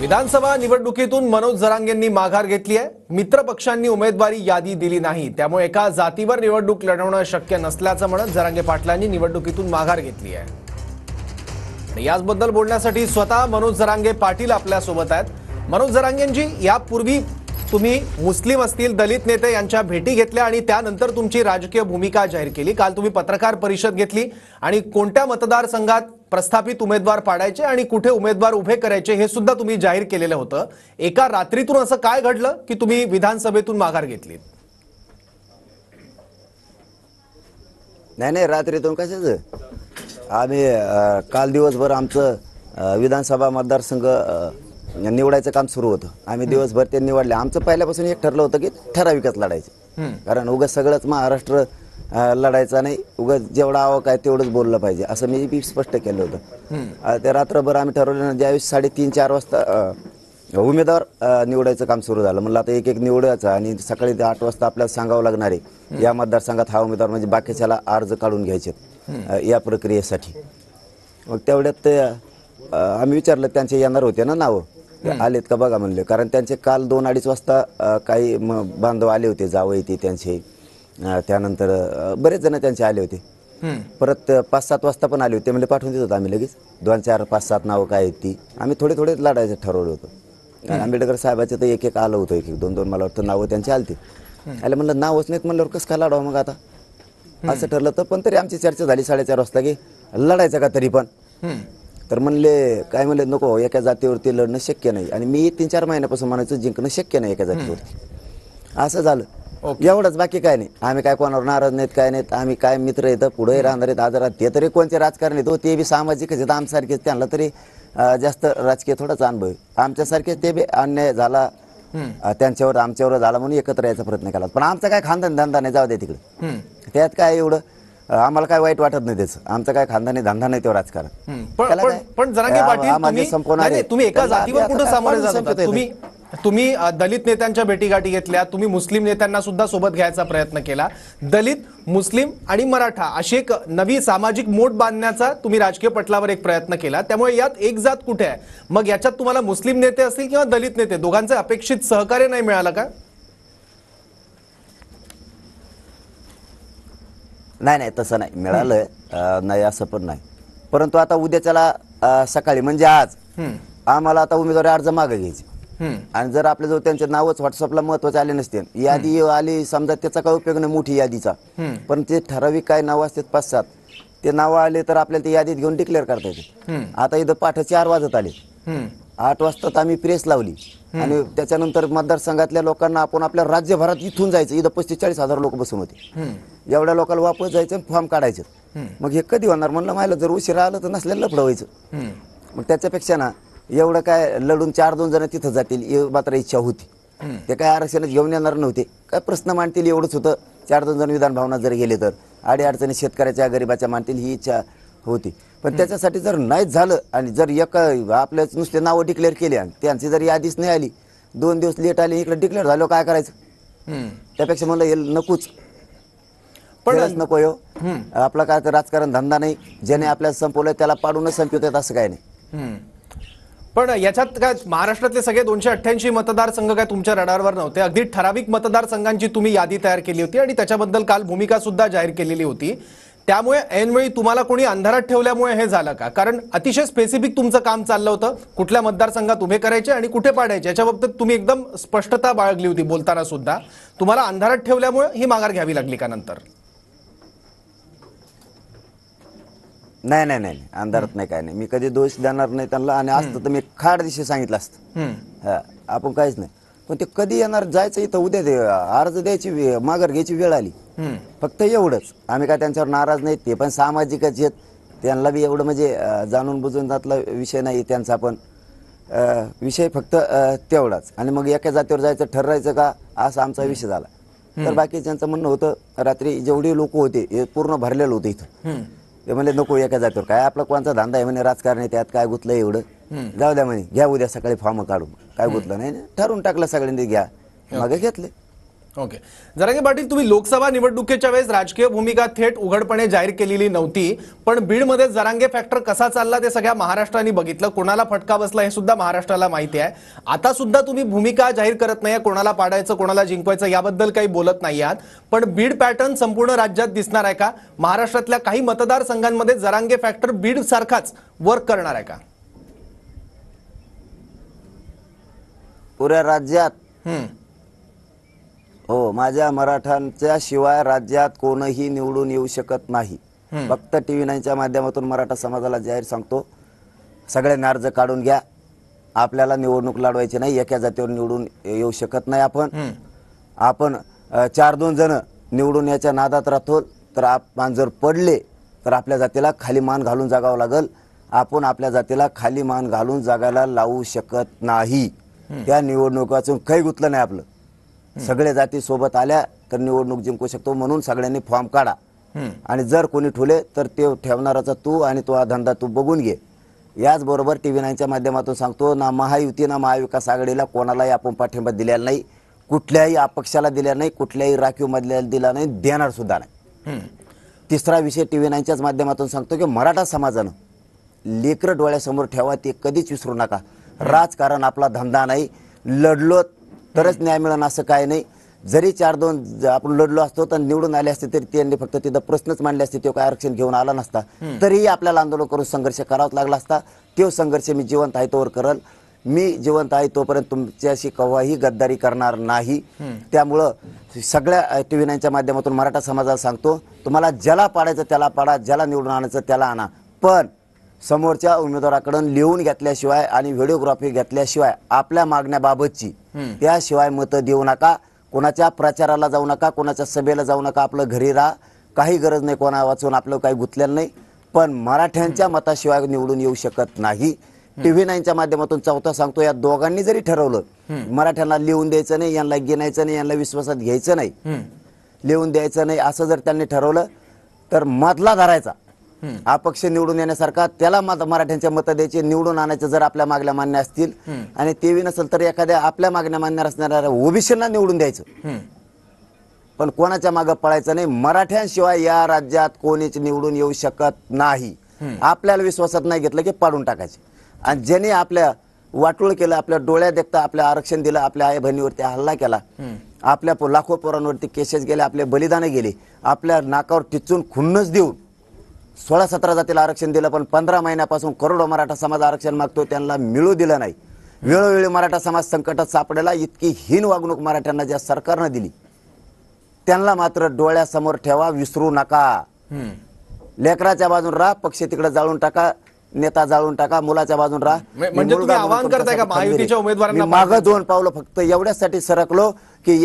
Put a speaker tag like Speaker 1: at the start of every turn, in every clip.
Speaker 1: विधानसभा निवडणुकीतून मनोज जरांगेंनी माघार घेतली आहे। मित्र पक्षांनी उमेदवारी यादी दिली नाही, त्यामुळे एका जातीवर निवडणूक लढवणं शक्य नसल्याचं म्हणत जरांगे पाटलांनी निवडणुकीतून माघार घेतली आहे। आणि याबद्दल बोलण्यासाठी स्वतः मनोज जरांगे पाटील आपल्या सोबत आहेत। मनोज जरांगेंजी, यापूर्वी तुम्ही मुस्लिम असतील दलित नेते यांच्या भेटी घेतल्या आणि त्यानंतर तुमची राजकीय भूमिका जाहीर केली। काल तुम्ही पत्रकार परिषद घेतली आणि कोणत्या मतदारसंघात प्रस्थापित उमेदवार पाडायचे आणि कुठे उमेदवार उभे करायचे हे सुद्धा तुम्ही जाहीर केलेलं होतं। एका रात्रीतून असं काय घडलं की तुम्ही विधानसभेतून माघार घेतलीत?
Speaker 2: नाही, रात्रीतून कशाचं, आम्ही काल दिवसभर आमचं विधानसभा मतदारसंघ निवडायचं काम सुरू होतं। आम्ही दिवसभर ते निवडले। आमचं पहिल्यापासून एक ठरलं होतं की ठराविकच लढायचं, कारण उगाच सगळंच महाराष्ट्र लढायचा नाही, उगाच जेवढा आवक आहे तेवढंच बोललं पाहिजे असं मी स्पष्ट केलं होतं। ते रात्रभर आम्ही ठरवलं। ज्यावेळेस 3:30-4 वाजता उमेदवार निवडायचं काम सुरू झालं, म्हणलं आता एक एक निवडायचं आणि सकाळी 8 वाजता आपल्याला सांगावं लागणार आहे या मतदारसंघात हा उमेदवार, म्हणजे बाकीच्याला अर्ज काढून घ्यायचे या प्रक्रियेसाठी। मग तेवढ्यात ते आम्ही विचारलं, त्यांचे येणार होते ना नावं, आलेत का बघा म्हणले, कारण त्यांचे काल 2-2:30 वाजता काही बांधव आले होते, जावई ते त्यांचे, त्यानंतर बरेच जण त्यांचे आले होते। परत 5-7 वाजता पण आले होते, म्हणजे पाठवून देत होतो आम्ही लगेच 2-4-5-7 नावं काय आहेत ती, आम्ही थोडे लढायचं ठरवलं होतं। आंबेडकर साहेबाचे तर एक आलं होतं, एक 2-2 मला वाटतं नावं त्यांचे आलते। आले म्हणलं नावच नाहीत म्हणल्यावर कसं काय लढावं मग आता, असं ठरलं तर पण तरी आमची चर्चा झाली 4:30 वाजता की लढायचं का तरी पण। तर म्हणले काय म्हणले, नको, एका जातीवरती लढणं शक्य नाही, आणि मी 3-4 महिन्यापासून म्हणायचं जिंकणं शक्य नाही एका जातीवरती। असं झालं, एवढंच, बाकी काय नाही। आम्ही काय कोणावर नाराज नाहीत, काय नाहीत, आम्ही काय मित्र येतं पुढे राहणार आहेत आजारात, ते तरी कोणते राजकारण येतो, ते बी सामाजिकच आहेत आमच्यासारखेच, त्यांना तरी जास्त राजकीय थोडाच अनुभव आहे। आमच्यासारखे ते बी अन्याय झाला त्यांच्यावर आमच्यावर झाला म्हणून एकत्र यायचा प्रयत्न केला, पण आमचा काय खानदानी धंदा नाही, जाऊ दे तिकडे, त्यात काय एवढं आम्हाला काय वाईट वाटत नाही त्याचं, आमचं काय खानदानी धंदा नाही तो राजकारण।
Speaker 1: पण जरांगे पाटील, तुम्ही एका जातीवर कुठे सामोरे जात होता? तुम्ही दलित नेत्यांच्या भेटीगाठी घेतल्या, तुम्ही मुस्लिम नेत्यांना सुद्धा सोबत घ्यायचा प्रयत्न केला। दलित, मुस्लिम आणि मराठा अशी एक नवी सामाजिक मोठ बांधण्याचा तुम्ही राजकीय पटलावर एक प्रयत्न केला, त्यामुळे यात एक जात कुठे आहे? मग याच्यात तुम्हाला मुस्लिम नेते असतील किंवा दलित नेते, दोघांचे अपेक्षित सहकार्य नाही मिळालं का?
Speaker 2: नाही, तसं नाही मिळालं, नाही असं पण नाही, परंतु आता उद्याच्याला सकाळी म्हणजे आज आम्हाला आता उमेदवारी अर्ज मागे घ्यायचे, आणि जर आपल्याजवळ त्यांचे नावच व्हॉट्सअपला महत्वाचे आले नसते, यादी आली समजा, त्याचा काय उपयोग नाही मोठी यादीचा, पण ते ठराविक काय नावं असतात 5-7, ते नावं आले तर आपल्याला ते यादीत घेऊन डिक्लेअर करता येते। आता इथं पाठ 4 वाजत आले, 8 वाजता आम्ही प्रेस लावली, आणि त्याच्यानंतर मतदारसंघातल्या लोकांना आपण आपल्या राज्यभरात इथून जायचं, इथं 35-40 हजार लोक बसून होते, एवढ्या लोकांना वापस जायचं, फॉर्म काढायचं। मग हे कधी होणार म्हणलं, मायला जर उशिरा आलं तर नसल्याला लफडं व्हायचं। मग त्याच्यापेक्षा ना एवढं काय लढून 4-2 जण तिथं जातील मात्र इच्छा होती, ते काय आरक्षणच घेऊन येणार नव्हते, काय प्रश्न मांडतील एवढंच होतं। 4-2 जण विधान भवनात जर गेले तर अडचणी शेतकऱ्याच्या गरिबाच्या मांडतील ही इच्छा होती, पण त्याच्यासाठी जर नाहीच झालं आणि जर आपल्याच नुसते नावं डिक्लेअर केले आणि त्यांची जर यादीच नाही आली, 2 दिवस लेट आली, इकडे डिक्लेअर झालं, काय करायचं? त्यापेक्षा म्हणलं हे नकोच, पण नको येऊ, आपला काय तर राजकारण धंदा नाही, ज्याने आपल्याला संपवलं त्याला पाडूनच संपवतात असं काय नाही।
Speaker 1: पण याच्यात काय महाराष्ट्रातले सगळे 288 मतदारसंघ काय तुमच्या रडारवर नव्हते? अगदी ठराविक मतदारसंघांची तुम्ही यादी तयार केली होती आणि त्याच्याबद्दल काल भूमिका सुद्धा जाहीर केलेली होती, त्यामुळे ऐनवेळी तुम्हाला कोणी अंधारात ठेवल्यामुळे हे झालं का? कारण अतिशय स्पेसिफिक तुमचं काम चाललं होतं, कुठल्या मतदारसंघात उभे करायचे आणि कुठे पाडायचे याच्या बाबतीत तुम्ही एकदम स्पष्टता बाळगली होती बोलताना सुद्धा, तुम्हाला अंधारात ठेवल्यामुळे ही माघार घ्यावी लागली का नंतर?
Speaker 2: नाही, अंधारात नाही, काय नाही, मी कधी दोष देणार नाही त्यांना, आणि असतं तर मी खाड दिवशी सांगितलं असतं, आपण काहीच नाही, पण ते कधी येणार, जायचं इथं उद्या अर्ज द्यायची माघार घ्यायची वेळ आली, फक्त एवढंच। आम्ही काय त्यांच्यावर नाराज नाहीत, ते पण सामाजिकच आहेत, त्यांना बी एवढं म्हणजे जाणून बुजून जातला विषय नाही त्यांचा, पण विषय फक्त तेवढाच। आणि मग एका जातीवर जायचं ठरवायचं का असा आमचा विषय झाला, तर बाकीच्यांचं म्हणणं होतं, रात्री जेवढे लोक होते हे पूर्ण भरलेलं होतं इथं, ते म्हणले नको एका जातीवर, काय आपला कोणता धंदा आहे म्हणे राजकारण आहे, त्यात काय गुतलं एवढं, जाऊ द्या म्हणे, घ्या उद्या सकाळी फॉर्म काढून, काय गुतलं नाही, ठरवून टाकलं सगळ्यांनी घ्या, मग घेतले।
Speaker 1: ओके. जरांगे पाटील, तुम्ही लोकसभा निवडणुकीच्या वेळेस राजकीय भूमिका थेट उघडपणे जाहीर केलेली नव्हती, पण बीडमध्ये जरांगे फॅक्टर कसा चालला ते सगळ्या महाराष्ट्राने बघितलं. कोणाला फटका बसला हे सुद्धा महाराष्ट्राला माहिती आहे. आता सुद्धा तुम्ही भूमिका जाहीर करत नाहीये, कोणाला पाडायचं कोणाला जिंकवायचं याबद्दल काही बोलत नाही आहात. पण बीड पॅटर्न संपूर्ण राज्यात दिसणार आहे का? महाराष्ट्रातल्या काही मतदारसंघांमध्ये जरांगे फॅक्टर बीड सारखाच वर्क करणार आहे का?
Speaker 2: पुऱ्या राज्यात हो, माझ्या मराठ्यांच्या शिवाय राज्यात कोणीही निवडून येऊ शकत नाही. फक्त TV 9च्या माध्यमातून मराठा समाजाला जाहीर सांगतो, सगळ्यांनी अर्ज काढून घ्या. आपल्याला निवडणूक लढवायची नाही, एका जातीवर निवडून येऊ शकत नाही. आपण 4-2 जण निवडून याच्या नादात राहतो, तर आपण जर पडले तर आपल्या जातीला खाली मान घालून जगावं लागल. आपण आपल्या जातीला खाली मान घालून जगायला लावू शकत नाही. त्या निवडणुकातून काही गुतलं नाही आपलं. सगळे जाती सोबत आल्या तर निवडणूक जिंकू शकतो. म्हणून सगळ्यांनी फॉर्म काढा आणि जर कोणी ठुले तर ते ठेवणाराचा तू आणि तो धंदा तू बघून घे. याचबरोबर TV 9च्या माध्यमातून सांगतो, ना महायुती ना महाविकास आघाडीला कोणालाही आपण पाठिंबा दिलेला नाही, कुठल्याही अपक्षाला दिला नाही, कुठल्याही राखीव मधल्याला दिला नाही, देणार सुद्धा नाही. तिसरा विषय TV 9च्याच माध्यमातून सांगतो की मराठा समाजानं लेकरं डोळ्यासमोर ठेवा, ते कधीच विसरू नका. राजकारण आपला धंदा नाही. लढलो तरच न्याय मिळणं असं काय नाही. जरी 4-2 आपण लढलो असतो तर निवडून आले असते तरी त्यांनी फक्त तिथं प्रश्नच मांडले असते, तो काय आरक्षण घेऊन आला नसता. तरीही आपल्याला आंदोलन करून संघर्ष करावाच लागला असता. तो संघर्ष मी जिवंत आहे तोवर करल. मी जिवंत आहे तोपर्यंत तुमच्याशी केव्हाही गद्दारी करणार नाही. त्यामुळं सगळ्या TV 9च्या माध्यमातून मराठा समाजाला सांगतो, तुम्हाला ज्याला पाडायचं त्याला पाडा, ज्याला निवडून आणायचं त्याला आणा, पण समोरच्या उमेदवाराकडून लिहून घेतल्याशिवाय आणि व्हिडिओग्राफी घेतल्याशिवाय आपल्या मागण्याबाबतची त्याशिवाय मतं देऊ नका. कोणाच्या प्रचाराला जाऊ नका, कोणाच्या सभेला जाऊ नका. आपलं घरी राहा, काही गरज नाही कोणा वाचून, आपलं काही गुंतलेलं नाही. पण मराठ्यांच्या मताशिवाय निवडून येऊ शकत नाही. TV 9च्या माध्यमातून चौथा सांगतो, या दोघांनी जरी ठरवलं मराठ्यांना लिहून द्यायचं नाही, यांना गिनायचं नाही, यांना विश्वासात घ्यायचं नाही, लिहून द्यायचं नाही, असं जर त्यांनी ठरवलं तर मधला धरायचा अपक्ष निवडून येण्यासारखा, त्याला मराठ्यांच्या मतं द्यायचे, निवडून आणायचं जर आपल्या मागण्या मान्य असतील. आणि तेही नसेल तर एखाद्या आपल्या मागण्या मान्य असणाऱ्या ओबीसींना निवडून द्यायचं, पण कोणाच्या मागं पळायचं नाही. मराठ्यांशिवाय या राज्यात कोणीच निवडून येऊ शकत नाही. आपल्याला विश्वासात नाही घेतलं की पाडून टाकायचे. आणि ज्यांनी आपल्या वाटोळ केलं, आपल्या डोळ्यात देखता आपल्या आरक्षण दिलं, आपल्या आई बहिणीवरती हल्ला केला, आपल्या लाखो पोरांवरती केसेस गेले, आपले बलिदान गेले, आपल्या नाकावर टिचून खुन्नस देऊन 16-17 जातीला आरक्षण दिलं, पण 15 महिन्यापासून करोडो मराठा समाज आरक्षण मागतो, त्यांना मिळू दिलं नाही. वेळोवेळी मराठा समाज संकटात सापडेला. इतकी हीन वागणूक मराठ्यांना ज्या सरकारनं दिली, त्यांना मात्र डोळ्यासमोर ठेवा, विसरू नका. लेकराच्या बाजून राहा, पक्ष तिकडे जाळून टाका, नेता जाळून टाका, मुलाच्या बाजून राहा.
Speaker 1: म्हणजे तुम्ही आवाहन करताय का महायुतीच्या उमेदवारांना?
Speaker 2: मागं 2 पावलं फक्त एवढ्यासाठी सरकलो की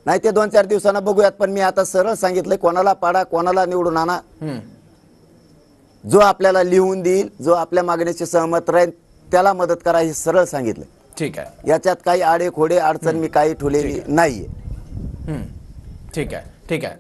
Speaker 2: नाही ते 2-4 दिवसांना बघूयात. पण मी आता सरळ सांगितलंय, कोणाला पाडा, कोणाला निवडून आणा, जो आपल्याला लिहून देईल, जो आपल्या मागणीशी सहमत राहील त्याला मदत करा, हे सरळ सांगितलंय.
Speaker 1: ठीक आहे.
Speaker 2: याच्यात काही आडेखोडे अडचण मी काही ठेवलेली नाहीये.
Speaker 1: ठीक आहे.